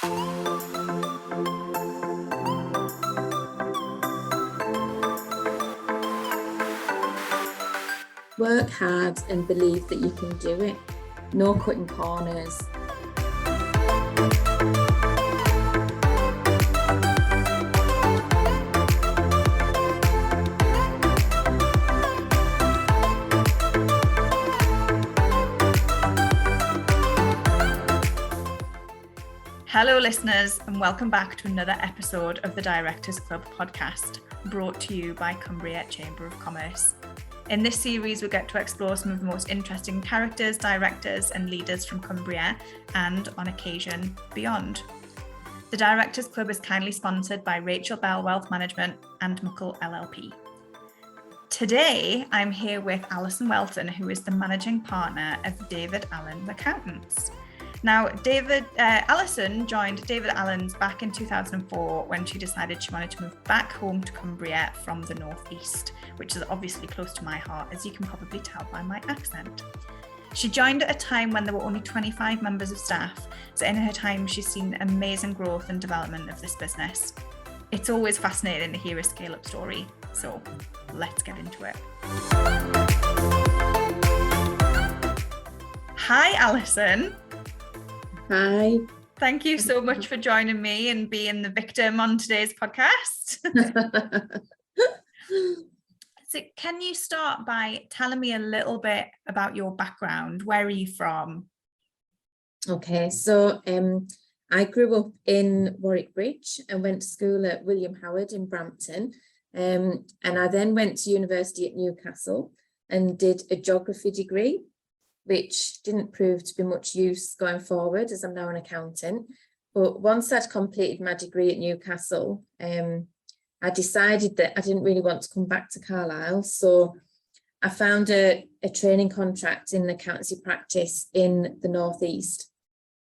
Work hard and believe that you can do it. No cutting corners. Hello listeners, and welcome back to another episode of the Directors Club podcast, brought to you by Cumbria Chamber of Commerce. In this series, we get to explore some of the most interesting characters, directors and leaders from Cumbria and, on occasion, beyond. The Directors Club is kindly sponsored by Rachel Bell Wealth Management and Muckle LLP. Today, I'm here with Alison Welton, who is the Managing Partner of David Allen's Accountants. Now, Alison joined David Allen's back in 2004 when she decided she wanted to move back home to Cumbria from the northeast, which is obviously close to my heart, as you can probably tell by my accent. She joined at a time when there were only 25 members of staff, so in her time she's seen amazing growth and development of this business. It's always fascinating to hear a scale-up story, so let's get into it. Hi, Alison. Hi. Thank you so much for joining me and being the victim on today's podcast. So can you start by telling me a little bit about your background? Where are you from? Okay, so I grew up in Warwick Bridge and went to school at William Howard in Brampton. And I then went to university at Newcastle and did a geography degree, which didn't prove to be much use going forward as I'm now an accountant. But once I'd completed my degree at Newcastle, I decided that I didn't really want to come back to Carlisle. So I found a training contract in an accountancy practice in the northeast.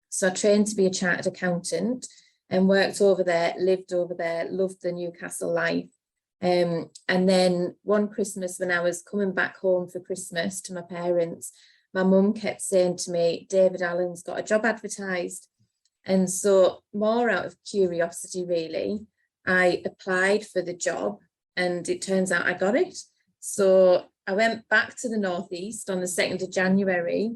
So I trained to be a chartered accountant and worked over there, lived over there, loved the Newcastle life. And then one Christmas when I was coming back home for Christmas to my parents, my mum kept saying to me, David Allen's got a job advertised. And so more out of curiosity, really, I applied for the job and it turns out I got it. So I went back to the northeast on the 2nd of January,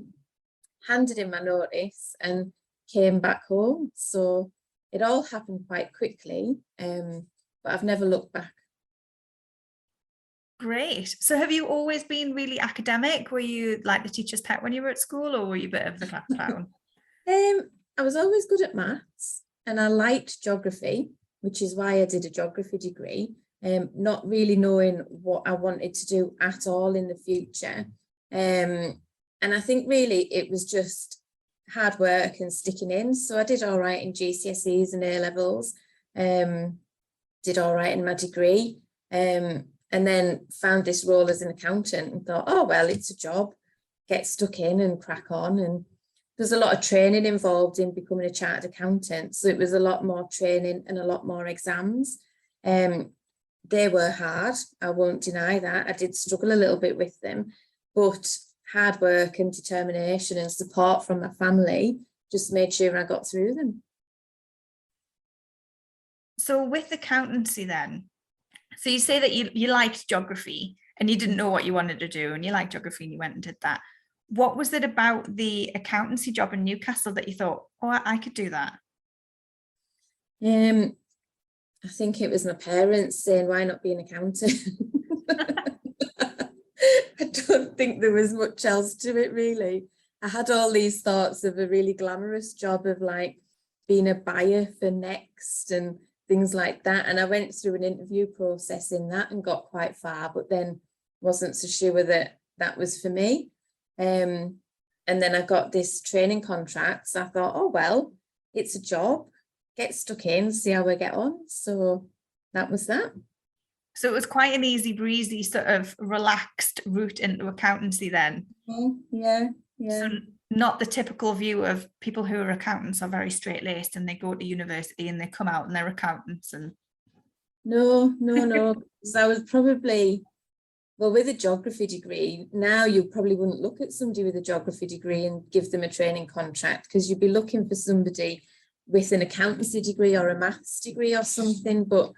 handed in my notice and came back home. So it all happened quite quickly, but I've never looked back. Great. So have you always been really academic? Were you like the teacher's pet when you were at school, or were you a bit of the class clown? I was always good at maths and I liked geography, which is why I did a geography degree, not really knowing what I wanted to do at all in the future. And I think really it was just hard work and sticking in. So I did all right in GCSEs and A-levels, did all right in my degree. And then found this role as an accountant and thought, oh, well, it's a job, get stuck in and crack on. And there's a lot of training involved in becoming a chartered accountant. So it was a lot more training and a lot more exams. They were hard, I won't deny that. I did struggle a little bit with them, but hard work and determination and support from my family just made sure I got through them. So with accountancy then, so you say that you liked geography and you didn't know what you wanted to do and you liked geography and you went and did that. What was it about the accountancy job in Newcastle that you thought, oh, I could do that? I think it was my parents saying, why not be an accountant? I don't think there was much else to it, really. I had all these thoughts of a really glamorous job of like being a buyer for Next and things like that. And I went through an interview process in that and got quite far, but then wasn't so sure that that was for me. And then I got this training contract. So I thought, oh, well, it's a job, get stuck in, see how we get on. So that was that. So it was quite an easy breezy sort of relaxed route into accountancy then. Yeah. So not the typical view of people who are accountants are very straight-laced and they go to university and they come out and they're accountants. And No. So I was probably, well, with a geography degree, now you probably wouldn't look at somebody with a geography degree and give them a training contract, because you'd be looking for somebody with an accountancy degree or a maths degree or something. But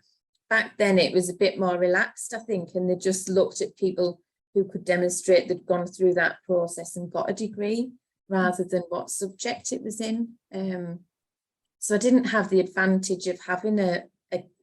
back then it was a bit more relaxed, I think, and they just looked at people who could demonstrate they'd gone through that process and got a degree rather than what subject it was in. So I didn't have the advantage of having an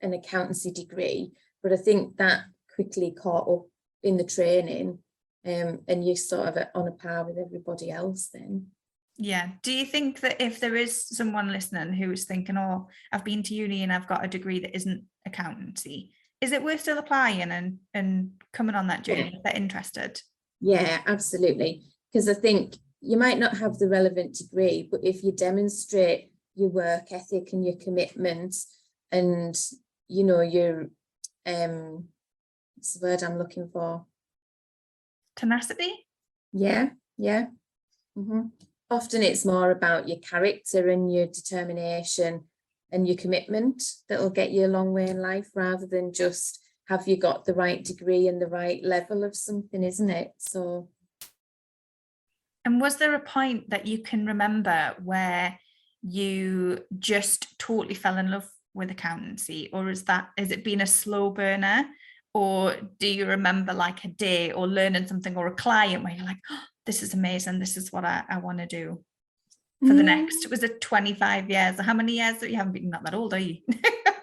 accountancy degree, but I think that quickly caught up in the training, and you're sort of on a par with everybody else then. Yeah. Do you think that if there is someone listening who's thinking, oh, I've been to uni and I've got a degree that isn't accountancy, is it worth still applying and coming on that journey if they're interested? Yeah, absolutely. Because I think you might not have the relevant degree, but if you demonstrate your work ethic and your commitment and, you know, your, what's the word I'm looking for? Tenacity? Yeah. Mm-hmm. Often it's more about your character and your determination and your commitment that'll get you a long way in life, rather than just have you got the right degree and the right level of something, isn't it? So. And was there a point that you can remember where you just totally fell in love with accountancy, or is it been a slow burner? Or do you remember like a day or learning something or a client where you're like, oh, this is amazing, this is what I want to do for the next, was it 25 years? Or how many years that you haven't been not that old, are you?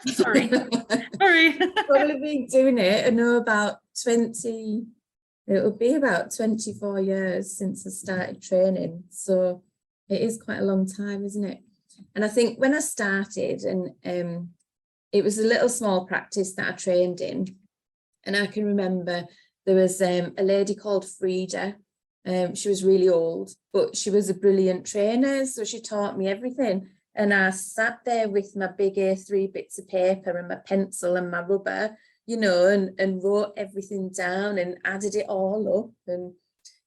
Sorry. Probably been doing it, I know, about 20, it will be about 24 years since I started training. So it is quite a long time, isn't it? And I think when I started, and it was a little small practice that I trained in, and I can remember there was a lady called Frida. She was really old, but she was a brilliant trainer. So she taught me everything. And I sat there with my big A3 bits of paper and my pencil and my rubber, you know, and wrote everything down and added it all up. And,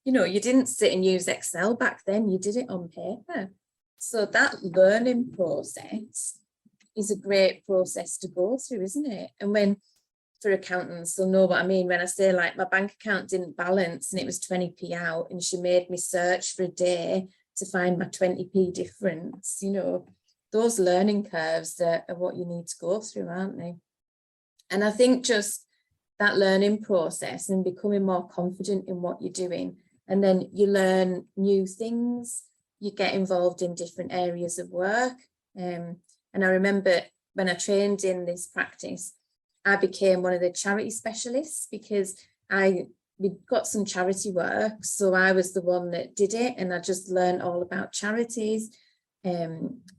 you know, you didn't sit and use Excel back then, you did it on paper. So that learning process is a great process to go through, isn't it? And when, for accountants, they'll know what I mean when I say, like, my bank account didn't balance and it was 20p out, and she made me search for a day to find my 20p difference. You know, those learning curves are what you need to go through, aren't they? And I think just that learning process and becoming more confident in what you're doing, and then you learn new things, you get involved in different areas of work. And I remember when I trained in this practice, I became one of the charity specialists because we got some charity work. So I was the one that did it, and I just learned all about charities,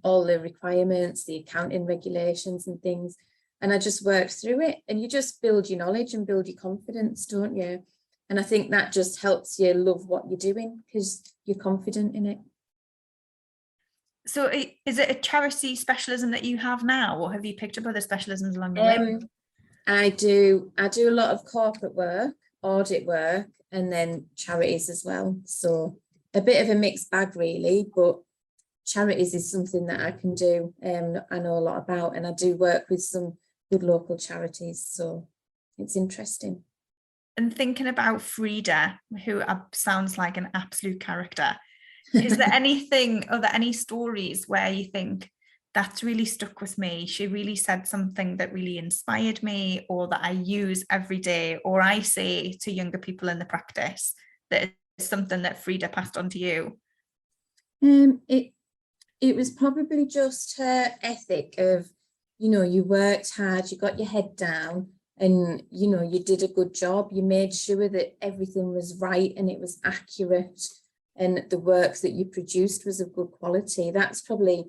all the requirements, the accounting regulations and things. And I just worked through it, and you just build your knowledge and build your confidence, don't you? And I think that just helps you love what you're doing because you're confident in it. So is it a charity specialism that you have now, or have you picked up other specialisms along the way? I do a lot of corporate work, audit work, and then charities as well. So a bit of a mixed bag really, but charities is something that I can do. I know a lot about, and I do work with some good local charities, so it's interesting. And thinking about Frida, who sounds like an absolute character, is there anything, are there any stories where you think that's really stuck with me? She really said something that really inspired me, or that I use every day, or I say to younger people in the practice, that is something that Frida passed on to you? It was probably just her ethic of, you know, you worked hard, you got your head down, and, you know, you did a good job. You made sure that everything was right and it was accurate, and the work that you produced was of good quality. That's probably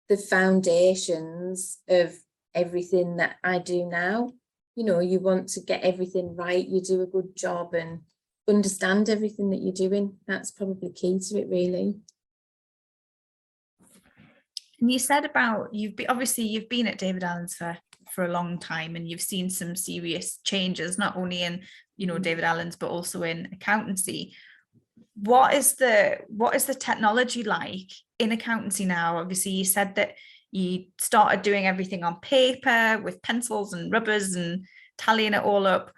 the foundations of everything that I do now. You know, you want to get everything right, you do a good job and understand everything that you're doing. That's probably key to it, really. And you said about you've been at David Allen's for a long time, and you've seen some serious changes, not only in, you know, David Allen's, but also in accountancy. What is the technology like in accountancy now? Obviously, you said that you started doing everything on paper with pencils and rubbers and tallying it all up.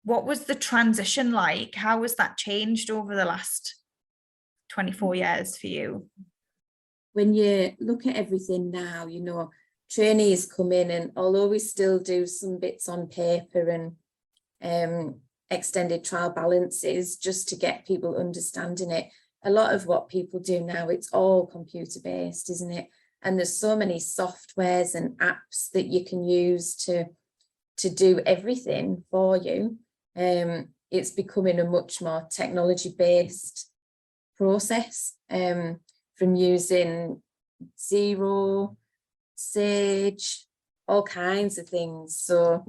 What was the transition like? How has that changed over the last 24 years for you? when you look at everything now, you know, trainees come in, and although we still do some bits on paper and extended trial balances just to get people understanding it, a lot of what people do now, it's all computer based, isn't it? And there's so many softwares and apps that you can use to do everything for you. It's becoming a much more technology based process, from using Xero, Sage, all kinds of things. So,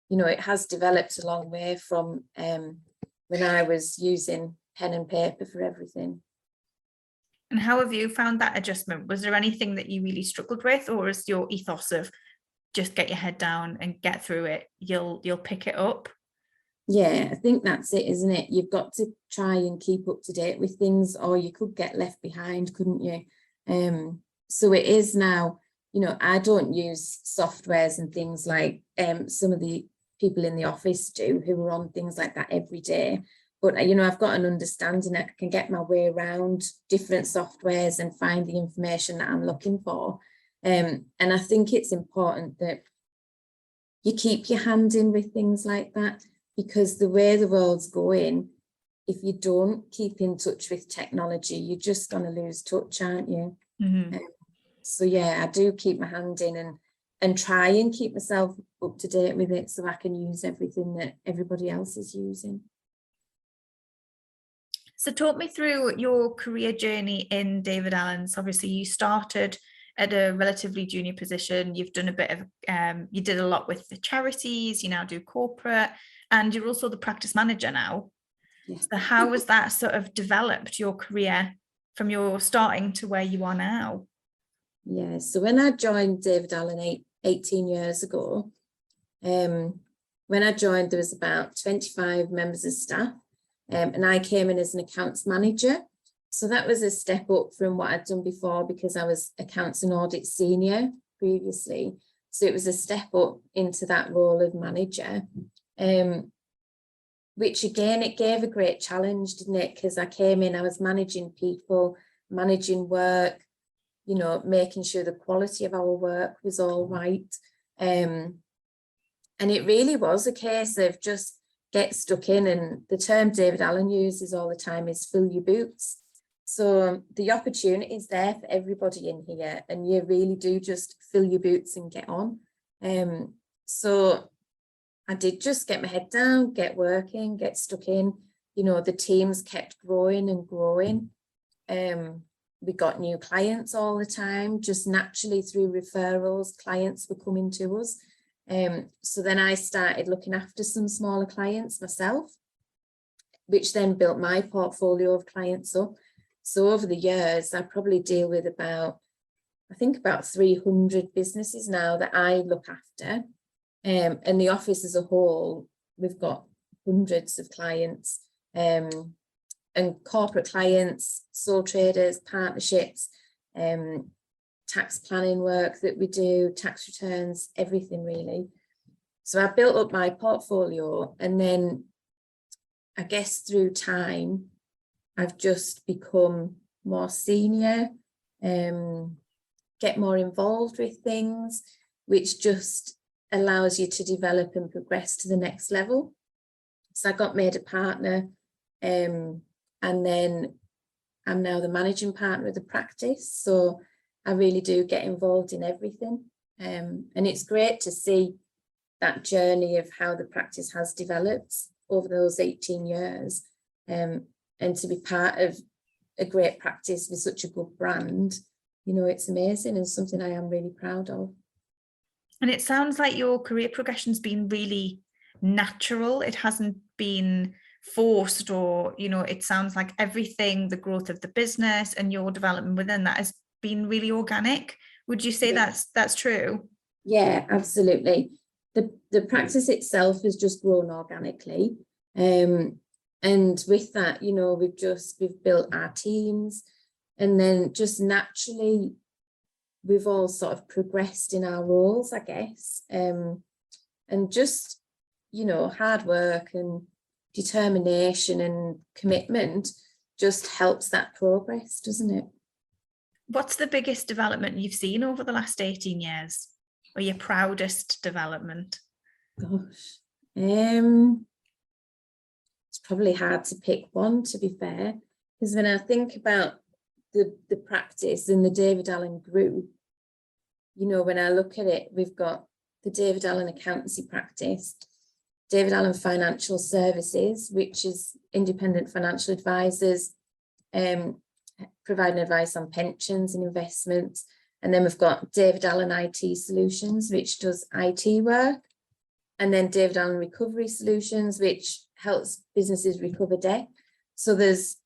you know, it has developed a long way from when I was using pen and paper for everything. And how have you found that adjustment? Was there anything that you really struggled with, or is your ethos of just get your head down and get through it, you'll pick it up? Yeah, I think that's it, isn't it? You've got to try and keep up to date with things, or you could get left behind, couldn't you? So it is now, you know, I don't use softwares and things like some of the people in the office do, who are on things like that every day. But, you know, I've got an understanding that I can get my way around different softwares and find the information that I'm looking for. And I think it's important that you keep your hand in with things like that, because the way the world's going, if you don't keep in touch with technology, you're just going to lose touch, aren't you? Mm-hmm. So yeah, I do keep my hand in and try and keep myself up to date with it, so I can use everything that everybody else is using. So talk me through your career journey in David Allen's. Obviously, you started at a relatively junior position. You've done a bit of, you did a lot with the charities, you now do corporate, and you're also the practice manager now. Yeah. So how has that sort of developed your career from your starting to where you are now? Yeah, so when I joined David Allen 18 years ago, when I joined, there was about 25 members of staff. And I came in as an accounts manager. So that was a step up from what I'd done before, because I was accounts and audit senior previously. So it was a step up into that role of manager, which again, it gave a great challenge, didn't it? Because I came in, I was managing people, managing work, you know, making sure the quality of our work was all right. And it really was a case of just get stuck in, and the term David Allen uses all the time is fill your boots. So the opportunity is there for everybody in here, and you really do just fill your boots and get on. So I did just get my head down, get working, get stuck in. You know, the teams kept growing and growing. We got new clients all the time, just naturally through referrals, clients were coming to us. So then I started looking after some smaller clients myself, which then built my portfolio of clients up. So over the years, I probably deal with about 300 businesses now that I look after. And the office as a whole, we've got hundreds of clients, and corporate clients, sole traders, partnerships, tax planning work that we do, tax returns, everything really. So I built up my portfolio, and then I guess through time, I've just become more senior, get more involved with things, which just allows you to develop and progress to the next level. So I got made a partner, and then I'm now the managing partner of the practice. So I really do get involved in everything. And it's great to see that journey of how the practice has developed over those 18 years. And to be part of a great practice with such a good brand, you know, it's amazing and something I am really proud of. And it sounds like your career progression's been really natural. It hasn't been forced, or, you know, it sounds like everything, the growth of the business and your development within that has been really organic. Would you say that's true? Yeah, absolutely. The practice itself has just grown organically. And with that, you know, we've built our teams, and then just naturally we've all sort of progressed in our roles, I guess. And just, you know, hard work and determination and commitment just helps that progress, doesn't it? What's the biggest development you've seen over the last 18 years, or your proudest development? Gosh, it's probably hard to pick one, to be fair, because when I think about the practice in the David Allen group, when I look at it, we've got the David Allen accountancy practice, David Allen Financial Services, which is independent financial advisors providing advice on pensions and investments. And then we've got David Allen IT Solutions, which does IT work. And then David Allen Recovery Solutions, which helps businesses recover debt. So there's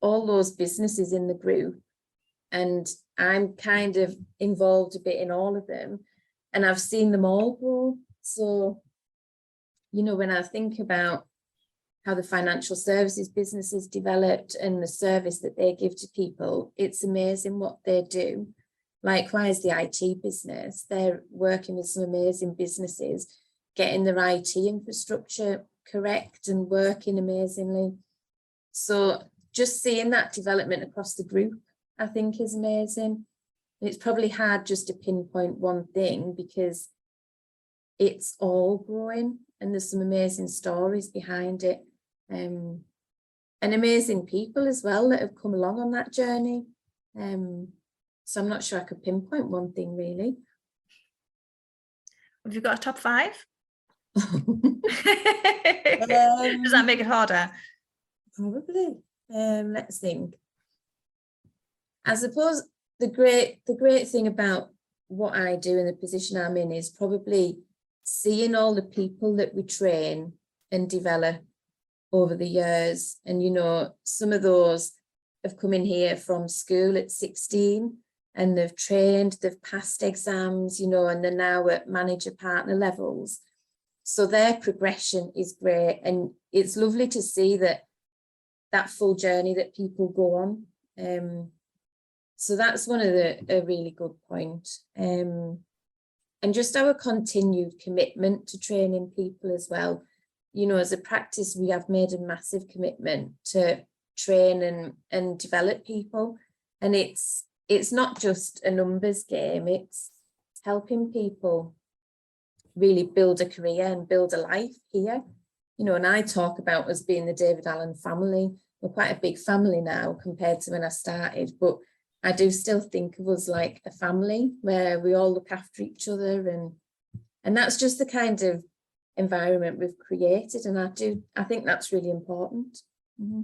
all those businesses in the group. And I'm kind of involved a bit in all of them. And I've seen them all grow. So, when I think about how the financial services business has developed and the service that they give to people, it's amazing what they do. Likewise, the IT business, they're working with some amazing businesses, getting their IT infrastructure correct and working amazingly. So just seeing that development across the group, I think, is amazing. It's probably hard just to pinpoint one thing because it's all growing and there's some amazing stories behind it. And amazing people as well that have come along on that journey. So I'm not sure I could pinpoint one thing really. Have you got a top 5? Does that make it harder? Probably. Let's think. I suppose the great thing about what I do and the position I'm in is probably seeing all the people that we train and develop over the years. And, some of those have come in here from school at 16 and they've trained, they've passed exams, and they're now at manager partner levels. So their progression is great. And it's lovely to see that full journey that people go on. So that's one of a really good point. And just our continued commitment to training people as well. As a practice, we have made a massive commitment to train and develop people. And it's not just a numbers game, it's helping people really build a career and build a life here. And I talk about us being the David Allen family. We're quite a big family now compared to when I started, but I do still think of us like a family where we all look after each other, and that's just the kind of environment we've created, and I think that's really important. Mm-hmm.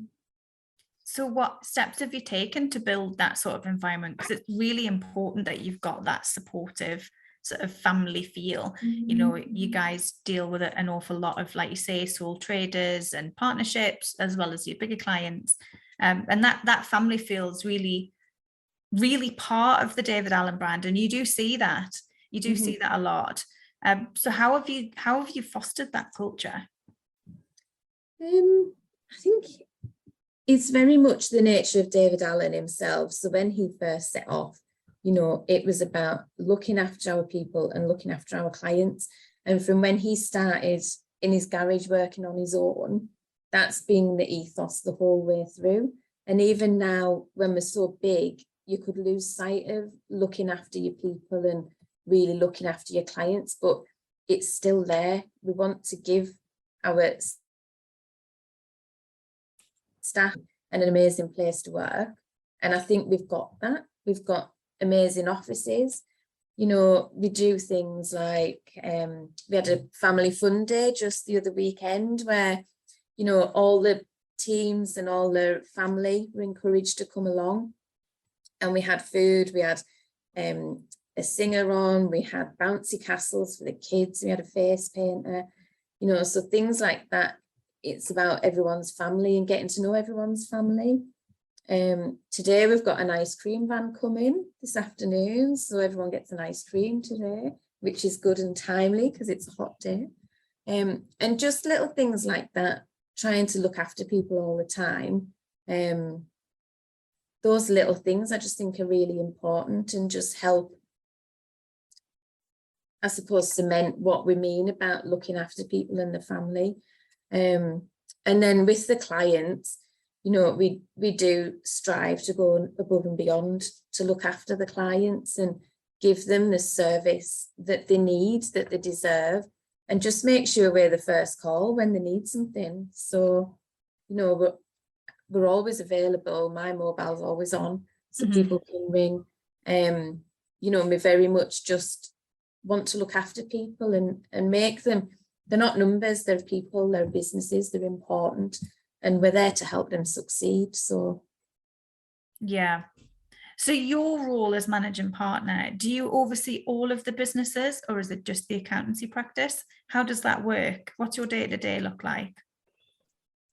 So what steps have you taken to build that sort of environment? Because it's really important that you've got that supportive sort of family feel. Mm-hmm. You guys deal with an awful lot of, like you say, sole traders and partnerships, as well as your bigger clients. And that family feels really, really part of the David Allen brand. And you do see that. You do mm-hmm. see that a lot. So how have you fostered that culture? I think it's very much the nature of David Allen himself. So when he first set off, it was about looking after our people and looking after our clients. And from when he started in his garage working on his own, that's been the ethos the whole way through. And even now, when we're so big, you could lose sight of looking after your people and really looking after your clients, but it's still there. We want to give our staff an amazing place to work. And I think we've got that. We've got amazing offices. We do things like, we had a family fun day just the other weekend where, all the teams and all the family were encouraged to come along. And we had food, we had a singer on, we had bouncy castles for the kids, we had a face painter, so things like that. It's about everyone's family and getting to know everyone's family. Today we've got an ice cream van coming this afternoon, so everyone gets an ice cream today, which is good and timely because it's a hot day. And just little things like that, trying to look after people all the time. Those little things I just think are really important and just help, I suppose, cement what we mean about looking after people and the family. And then with the clients, we do strive to go above and beyond to look after the clients and give them the service that they need, that they deserve, and just make sure we're the first call when they need something. So, we're always available. My mobile's always on, so people can ring. We very much just want to look after people and make them, they're not numbers, they're people, they're businesses, they're important, and we're there to help them succeed. So yeah. So your role as managing partner, do you oversee all of the businesses, or is it just the accountancy practice? How does that work? What's your day-to-day look like?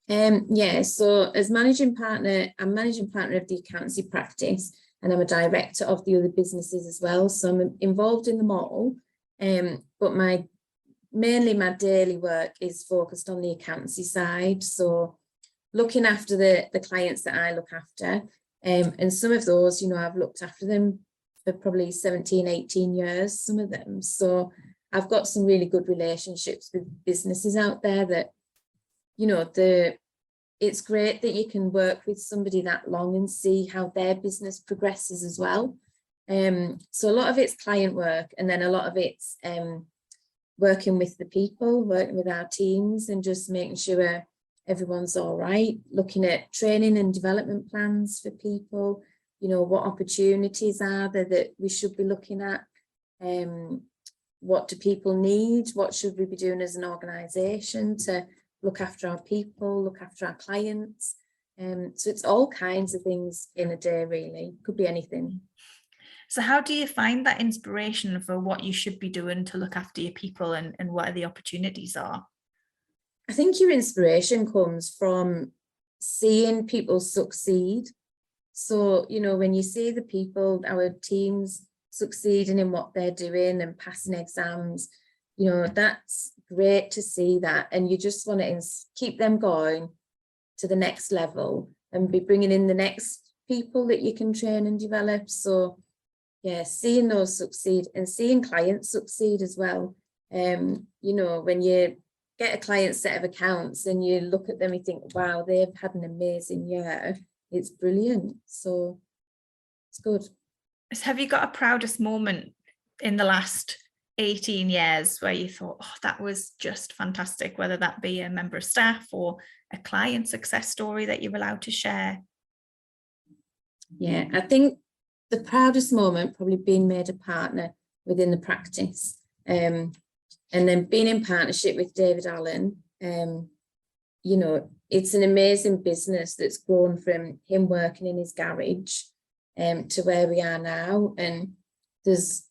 So as managing partner, I'm managing partner of the accountancy practice, and I'm a director of the other businesses as well. So I'm involved in them all. But mainly my daily work is focused on the accountancy side. So looking after the clients that I look after. And some of those, I've looked after them for probably 17, 18 years, some of them. So I've got some really good relationships with businesses out there that, it's great that you can work with somebody that long and see how their business progresses as well. So a lot of it's client work, and then a lot of it's working with the people, working with our teams, and just making sure everyone's all right, looking at training and development plans for people, what opportunities are there that we should be looking at, what do people need, what should we be doing as an organisation to look after our people, look after our clients. So it's all kinds of things in a day, really. Could be anything. So how do you find that inspiration for what you should be doing to look after your people, and what the opportunities are? I think your inspiration comes from seeing people succeed. So, when you see the people, our teams succeeding in what they're doing and passing exams, that's great to see that. And you just want to keep them going to the next level and be bringing in the next people that you can train and develop. So, yeah, seeing those succeed and seeing clients succeed as well. When you get a client set of accounts and you look at them, you think, wow, they've had an amazing year. It's brilliant. So it's good. So have you got a proudest moment in the last 18 years where you thought, oh, that was just fantastic, whether that be a member of staff or a client success story that you're allowed to share? Yeah, I think the proudest moment probably being made a partner within the practice. And then being in partnership with David Allen, it's an amazing business that's grown from him working in his garage to where we are now. And there's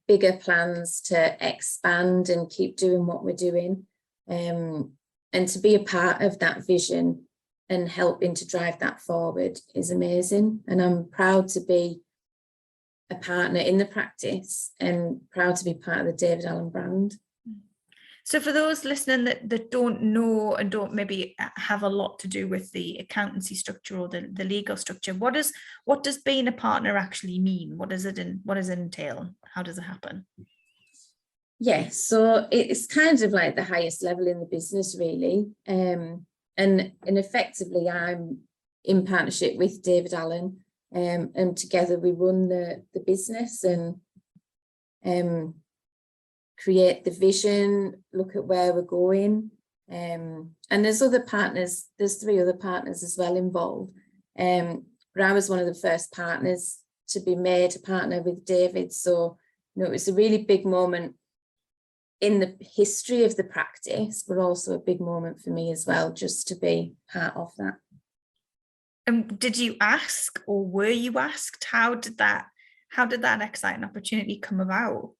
bigger plans to expand and keep doing what we're doing. And to be a part of that vision and helping to drive that forward is amazing. And I'm proud to be a partner in the practice and proud to be part of the David Allen brand. So for those listening that don't know and don't maybe have a lot to do with the accountancy structure or the legal structure, what does being a partner actually mean? What does it entail? How does it happen? Yeah, so it's kind of like the highest level in the business, really. And effectively, I'm in partnership with David Allen, and together we run the business and create the vision, look at where we're going. And there's other partners, there's 3 other partners as well involved. But I was one of the first partners to be made a partner with David. So, it was a really big moment in the history of the practice, but also a big moment for me as well, just to be part of that. And did you ask, or were you asked? How did that exciting opportunity come about?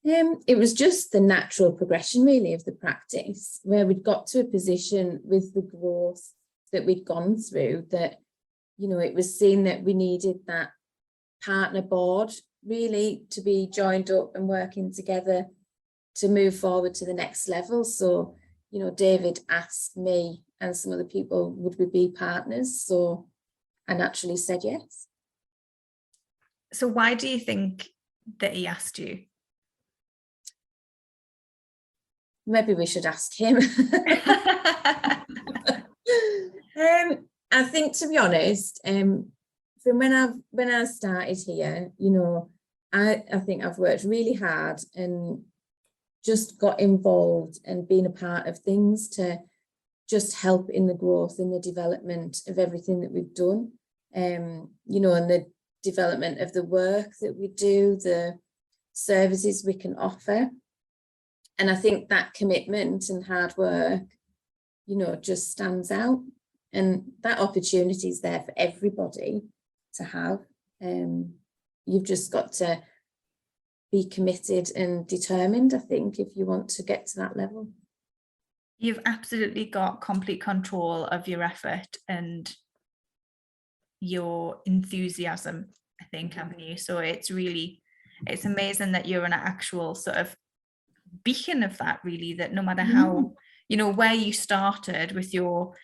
It was just the natural progression, really, of the practice, where we'd got to a position with the growth that we'd gone through that, it was seen that we needed that partner board, really, to be joined up and working together to move forward to the next level. So, David asked me and some other people, would we be partners? So I naturally said yes. So why do you think that he asked you? Maybe we should ask him. I think, to be honest, from when I started here, you know, I think I've worked really hard and just got involved and been a part of things to just help in the growth and the development of everything that we've done, you know, and the development of the work that we do, the services we can offer. And I think that commitment and hard work, you know, just stands out. And that opportunity is there for everybody to have. You've just got to be committed and determined, I think, if you want to get to that level. You've absolutely got complete control of your effort and your enthusiasm, I think, haven't you? So it's amazing that you're an actual sort of beacon of that, really, that no matter how, you know, where you started with your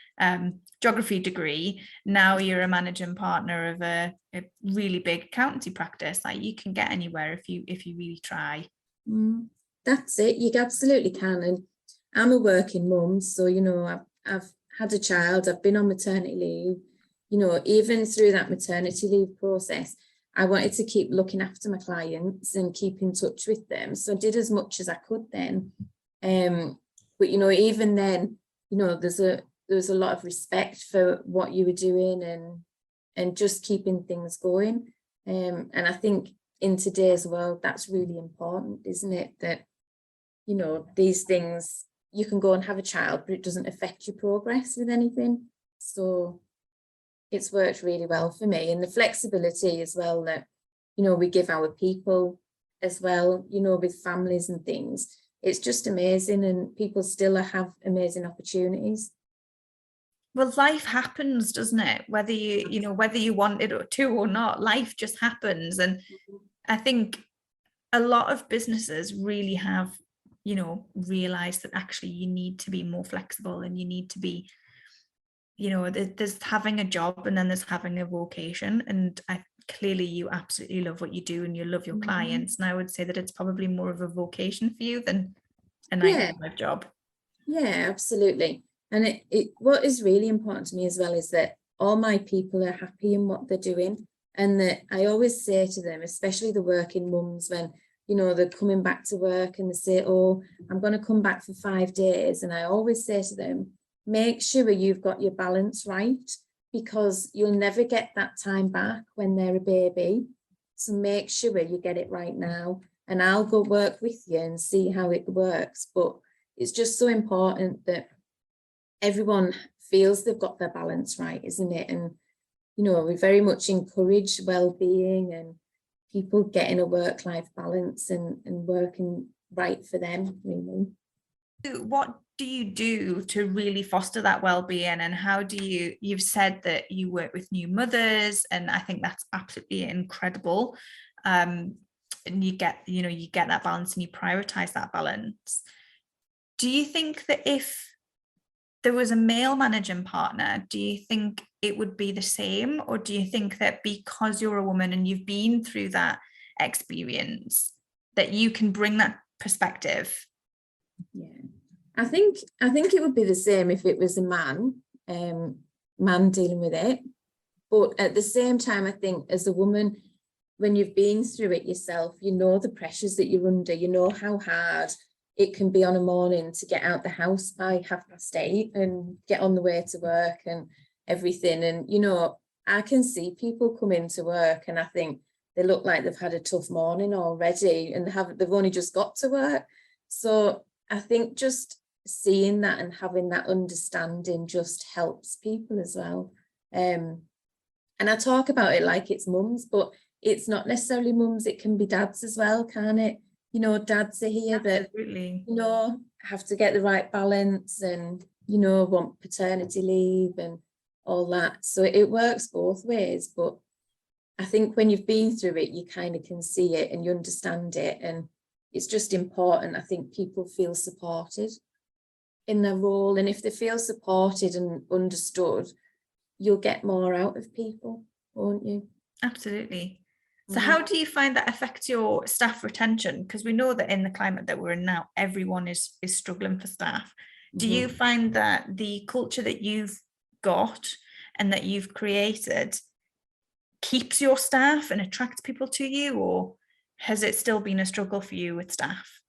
geography degree, now you're a managing partner of a really big accountancy practice. Like, you can get anywhere if you really try. That's it, you absolutely can. And I'm a working mum, so, you know, I've had a child, I've been on maternity leave, you know, even through that maternity leave process, I wanted to keep looking after my clients and keep in touch with them. So I did as much as I could then. But, you know, even then, you know, there was a lot of respect for what you were doing and just keeping things going. And I think in today's world, that's really important, isn't it? That, you know, these things, you can go and have a child, but it doesn't affect your progress with anything. So it's worked really well for me. And the flexibility as well that, you know, we give our people as well, you know, with families and things. It's just amazing, and people still have amazing opportunities. Well, life happens, doesn't it? Whether you want it to or not, life just happens. And I think a lot of businesses really have, you know, realized that actually you need to be more flexible, and you need to be, you know, there's having a job and then there's having a vocation. And clearly you absolutely love what you do and you love your clients. And I would say that it's probably more of a vocation for you than a 9-to-5 job. Yeah, absolutely. And what is really important to me as well is that all my people are happy in what they're doing. And that I always say to them, especially the working mums, when, you know, they're coming back to work and they say, oh, I'm going to come back for 5 days. And I always say to them, make sure you've got your balance right, because you'll never get that time back when they're a baby. So make sure you get it right now, and I'll go work with you and see how it works. But it's just so important that everyone feels they've got their balance right, isn't it? And, you know, we very much encourage well-being and people getting a work-life balance and working right for them, really. What do you do to really foster that well-being, and how do you've said that you work with new mothers, and I think that's absolutely incredible, and you get that balance and you prioritize that balance. Do you think that if there was a male managing partner, do you think it would be the same, or do you think that because you're a woman and you've been through that experience that you can bring that perspective? Yeah, I think it would be the same if it was a man dealing with it. But at the same time, I think as a woman, when you've been through it yourself, you know the pressures that you're under, you know how hard it can be on a morning to get out the house by 8:30 and get on the way to work and everything. And, you know, I can see people come into work and I think they look like they've had a tough morning already and they've only just got to work. So I think just seeing that and having that understanding just helps people as well. And I talk about it like it's mums, but it's not necessarily mums, it can be dads as well, can't it? You know, dads are here that, you know, have to get the right balance and, you know, want paternity leave and all that. So it works both ways. But I think when you've been through it, you kind of can see it and you understand it. And it's just important, I think, people feel supported in their role. And if they feel supported and understood, you'll get more out of people, won't you? Absolutely. So how do you find that affects your staff retention? Because we know that in the climate that we're in now, everyone is struggling for staff. Do you find that the culture that you've got and that you've created keeps your staff and attracts people to you, or has it still been a struggle for you with staff?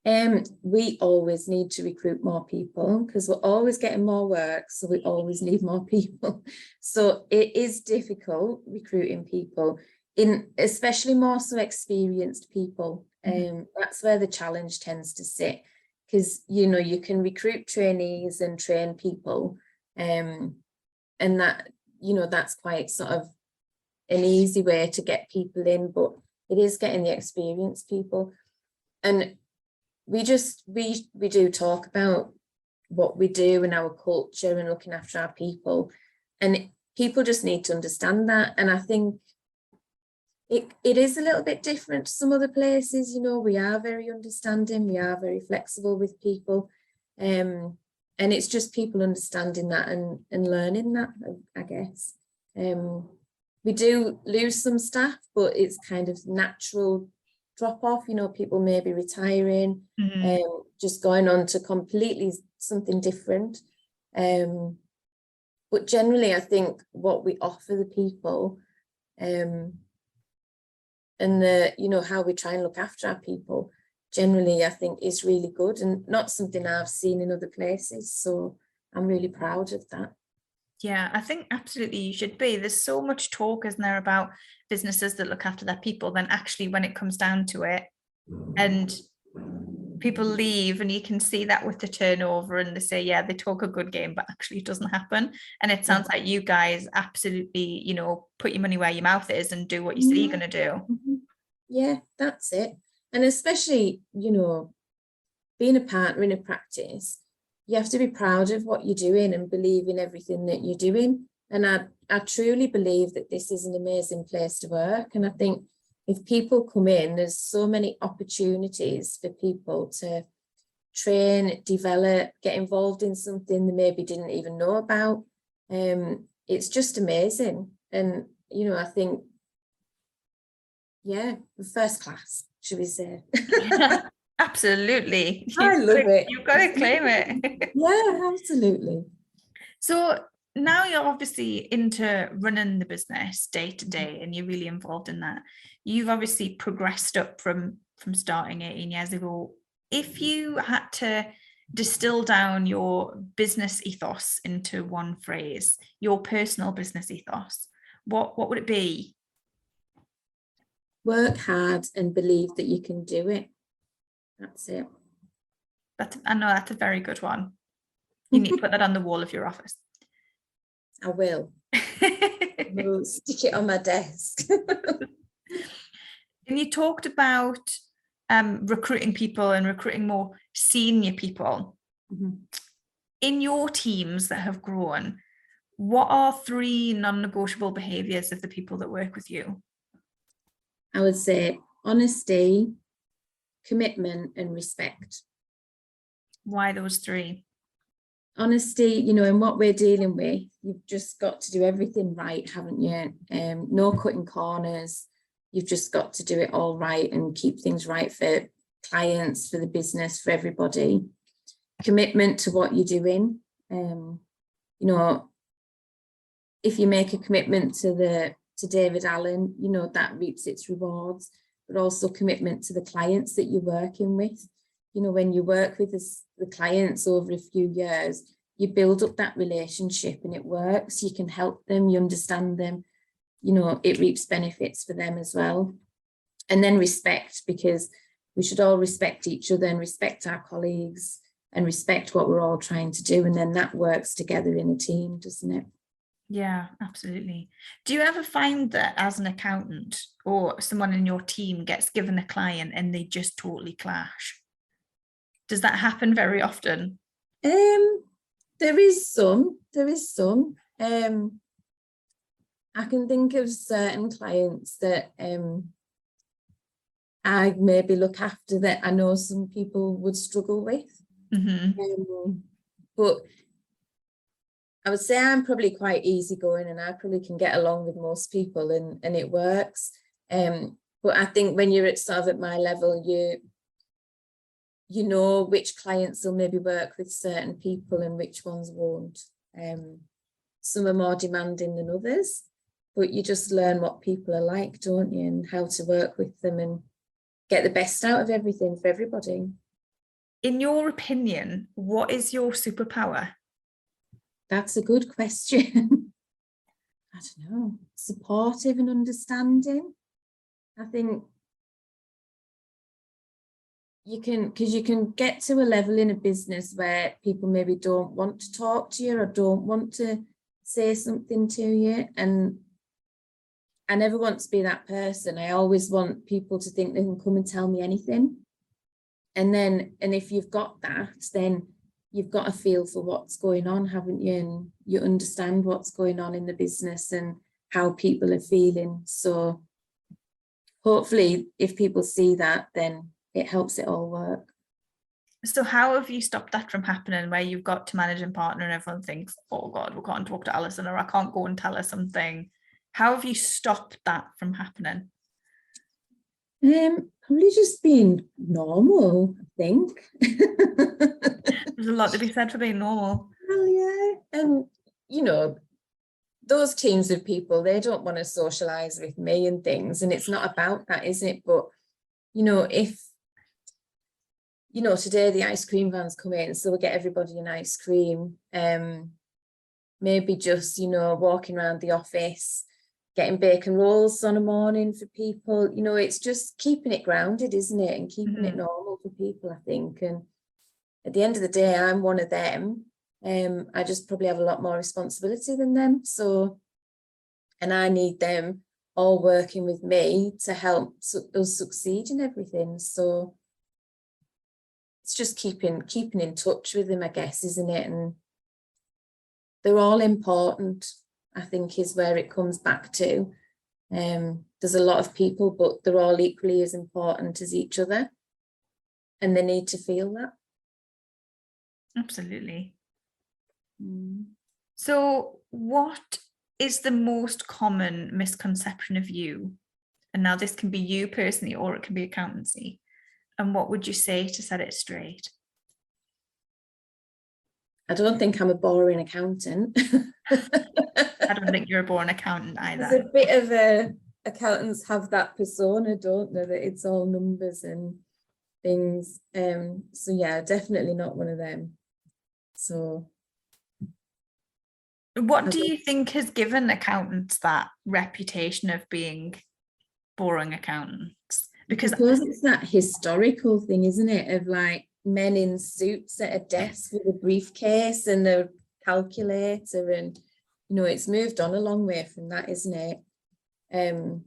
We always need to recruit more people because we're always getting more work, so we always need more people. So it is difficult recruiting people, especially more so experienced people. That's where the challenge tends to sit, because you can recruit trainees and train people, and that that's quite sort of an easy way to get people in, but it is getting the experienced people. And we do talk about what we do and our culture and looking after our people, and people just need to understand that. And I think it is a little bit different to some other places. We are very understanding, we are very flexible with people, and it's just people understanding that and learning that, I guess. We do lose some staff, but it's kind of natural drop off. People may be retiring, just going on to completely something different. But generally, I think what we offer the people, and how we try and look after our people, generally, I think is really good and not something I've seen in other places. So I'm really proud of that. Yeah, I think absolutely you should be. There's so much talk, isn't there, about businesses that look after their people, then actually when it comes down to it and people leave, and you can see that with the turnover, and they say, yeah, they talk a good game, but actually it doesn't happen. And it sounds like you guys absolutely, put your money where your mouth is and do what you say you're going to do. Yeah, that's it. And especially, being a partner in a practice, you have to be proud of what you're doing and believe in everything that you're doing. And I truly believe that this is an amazing place to work. And I think if people come in, there's so many opportunities for people to train, develop, get involved in something they maybe didn't even know about. It's just amazing. And, I think, yeah, first class, should we say? Absolutely. I love it. You've got to claim it. Yeah, absolutely. So now you're obviously into running the business day to day, and you're really involved in that. You've obviously progressed up from starting 18 years ago. If you had to distill down your business ethos into one phrase, your personal business ethos, what would it be? Work hard and believe that you can do it. That's it. I know that's a very good one. You need to put that on the wall of your office. I will. We'll stick it on my desk. And you talked about recruiting people and recruiting more senior people. In your teams that have grown, what are 3 non-negotiable behaviours of the people that work with you? I would say honesty, commitment, and respect. Why those 3? Honesty, in what we're dealing with, you've just got to do everything right, haven't you? No cutting corners. You've just got to do it all right and keep things right for clients, for the business, for everybody. Commitment to what you're doing. If you make a commitment to David Allen, that reaps its rewards, but also commitment to the clients that you're working with. When you work with the clients over a few years, you build up that relationship and it works. You can help them, you understand them, it reaps benefits for them as well. And then respect, because we should all respect each other and respect our colleagues and respect what we're all trying to do. And then that works together in a team, doesn't it? Yeah, absolutely. Do you ever find that as an accountant or someone in your team gets given a client and they just totally clash? Does that happen very often? There is some. I can think of certain clients that I maybe look after that I know some people would struggle with. But I would say I'm probably quite easygoing and I probably can get along with most people and it works. But I think when you're at my level, you know which clients will maybe work with certain people and which ones won't. some are more demanding than others, but you just learn what people are like, don't you, and how to work with them and get the best out of everything for everybody. In your opinion, what is your superpower? That's a good question. I don't know. Supportive and understanding. I think you can get to a level in a business where people maybe don't want to talk to you or don't want to say something to you, and I never want to be that person. I always want people to think they can come and tell me anything, and if you've got that, then you've got a feel for what's going on, haven't you, and you understand what's going on in the business and how people are feeling. So hopefully if people see that, then it helps it all work. So how have you stopped that from happening, where you've got to managing partner and everyone thinks, oh God, we can't talk to Alison, or I can't go and tell her something? How have you stopped that from happening? Probably just being normal, I think. There's a lot to be said for being normal. Well, yeah. And, those teams of people, they don't want to socialise with me and things. And it's not about that, is it? But, if, today the ice cream vans come in, so we'll get everybody an ice cream. Maybe just, walking around the office, getting bacon rolls on a morning for people. It's just keeping it grounded, isn't it? And keeping it normal for people, I think. And at the end of the day, I'm one of them. I just probably have a lot more responsibility than them. So, and I need them all working with me to help us succeed in everything. So it's just keeping in touch with them, I guess, isn't it? And they're all important, I think, is where it comes back to. There's a lot of people, but they're all equally as important as each other, and they need to feel that. Absolutely. So what is the most common misconception of you? And now this can be you personally, or it can be accountancy. And what would you say to set it straight? I don't think I'm a boring accountant. I don't think you're a born accountant either. There's a bit of accountants have that persona, don't they, that it's all numbers and things. So yeah, definitely not one of them. So what do you think has given accountants that reputation of being boring accountants? Because I suppose it's that historical thing, isn't it, of like men in suits at a desk with a briefcase and a calculator, and it's moved on a long way from that, isn't it? And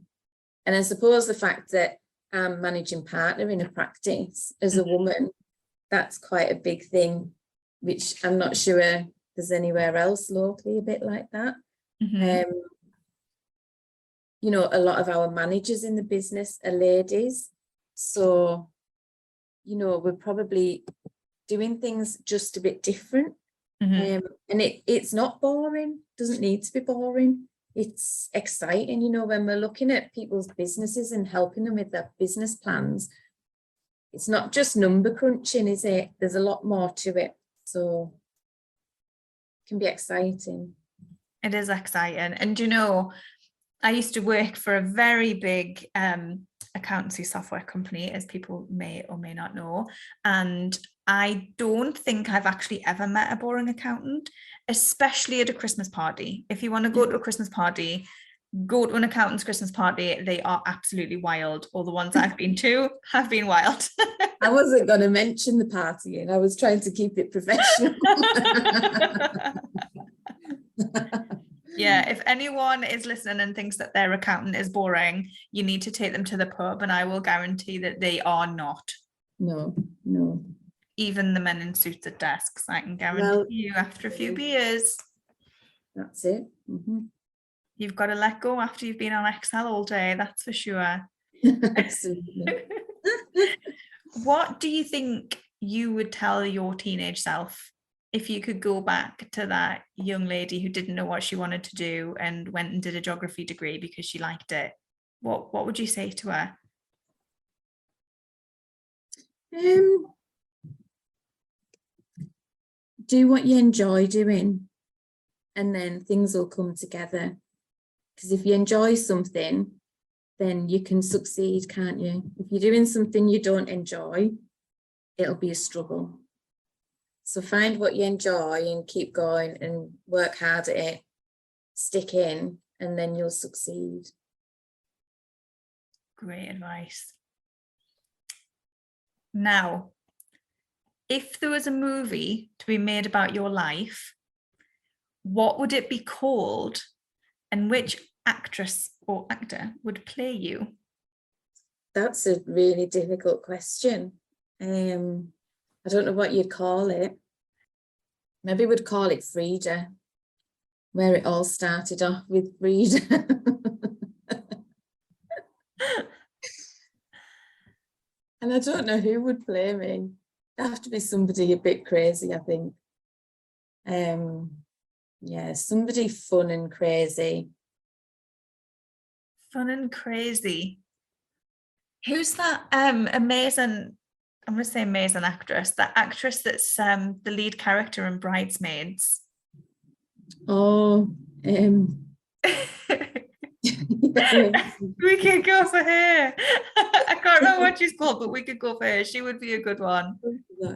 I suppose the fact that I'm managing partner in a practice as a woman, that's quite a big thing, which I'm not sure there's anywhere else locally a bit like that. A lot of our managers in the business are ladies, so we're probably doing things just a bit different. And it's not boring, doesn't need to be boring. It's exciting, when we're looking at people's businesses and helping them with their business plans. It's not just number crunching, is it? There's a lot more to it, so it can be exciting. It is exciting. And I used to work for a very big accountancy software company, as people may or may not know. And I don't think I've actually ever met a boring accountant, especially at a Christmas party. If you want to go to a Christmas party, go to an accountant's Christmas party. They are absolutely wild. All the ones I've been to have been wild. I wasn't going to mention the partying. I was trying to keep it professional. Yeah, if anyone is listening and thinks that their accountant is boring, you need to take them to the pub, and I will guarantee that they are not. No. Even the men in suits at desks, I can guarantee you after a few beers. That's it. You've got to let go after you've been on Excel all day, that's for sure. Absolutely. What do you think you would tell your teenage self if you could go back to that young lady who didn't know what she wanted to do and went and did a geography degree because she liked it? What would you say to her? Do what you enjoy doing, and then things will come together. Because if you enjoy something, then you can succeed, can't you? If you're doing something you don't enjoy, it'll be a struggle. So find what you enjoy and keep going and work hard at it, stick in, and then you'll succeed. Great advice. Now, if there was a movie to be made about your life, what would it be called, and which actress or actor would play you? That's a really difficult question. I don't know what you'd call it. Maybe we'd call it Frida, where it all started off with Frida. And I don't know who would play me. It'd have to be somebody a bit crazy, I think. Yeah, somebody fun and crazy. Fun and crazy. Who's that amazing, I'm going to say amazing actress, that actress that's the lead character in Bridesmaids? Oh, we could go for her. I can't remember what she's called, but we could go for her. She would be a good one. Yeah.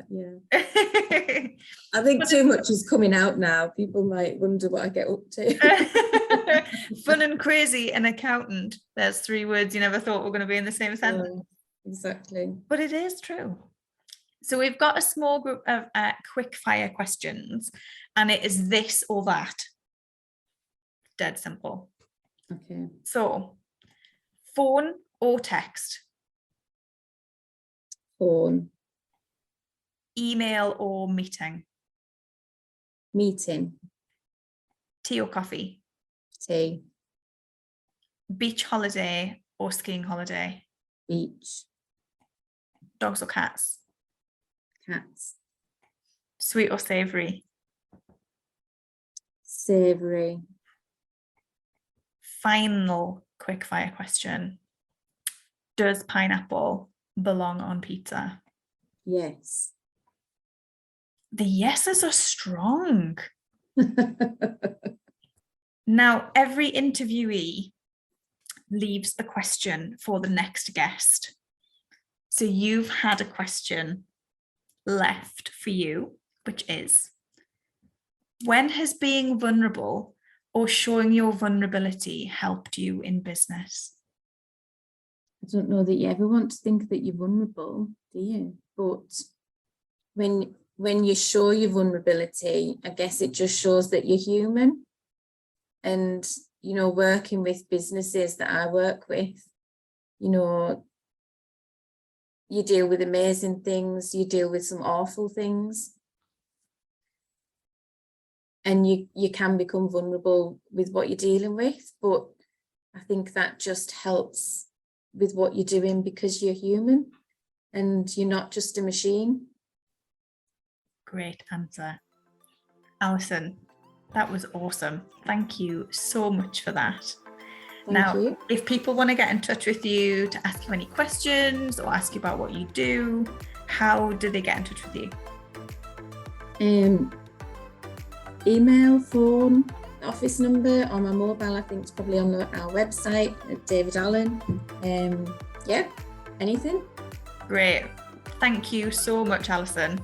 I think too much is coming out now. People might wonder what I get up to. Fun and crazy and accountant. There's 3 words you never thought were going to be in the same sentence. Exactly. But it is true. So we've got a small group of quick fire questions, and it is this or that. Dead simple. Okay. So, phone or text? Phone. Email or meeting? Meeting. Tea or coffee? Tea. Beach holiday or skiing holiday? Beach. Dogs or cats? Cats. Sweet or savoury? Savoury. Final quick fire question. Does pineapple belong on pizza? Yes. The yeses are strong. Now, every interviewee leaves a question for the next guest. So you've had a question left for you, which is, when has being vulnerable or showing your vulnerability helped you in business? I don't know that you ever want to think that you're vulnerable, do you? But when you show your vulnerability, I guess it just shows that you're human. And, you know, working with businesses that I work with, you know, you deal with amazing things, you deal with some awful things. And you can become vulnerable with what you're dealing with. But I think that just helps with what you're doing because you're human and you're not just a machine. Great answer. Alison, that was awesome. Thank you so much for that. Thank you. If people want to get in touch with you to ask you any questions or ask you about what you do, how do they get in touch with you? Email, phone, office number, or my mobile. I think it's probably on our website at David Allen. Yeah, anything. Great. Thank you so much, Alison.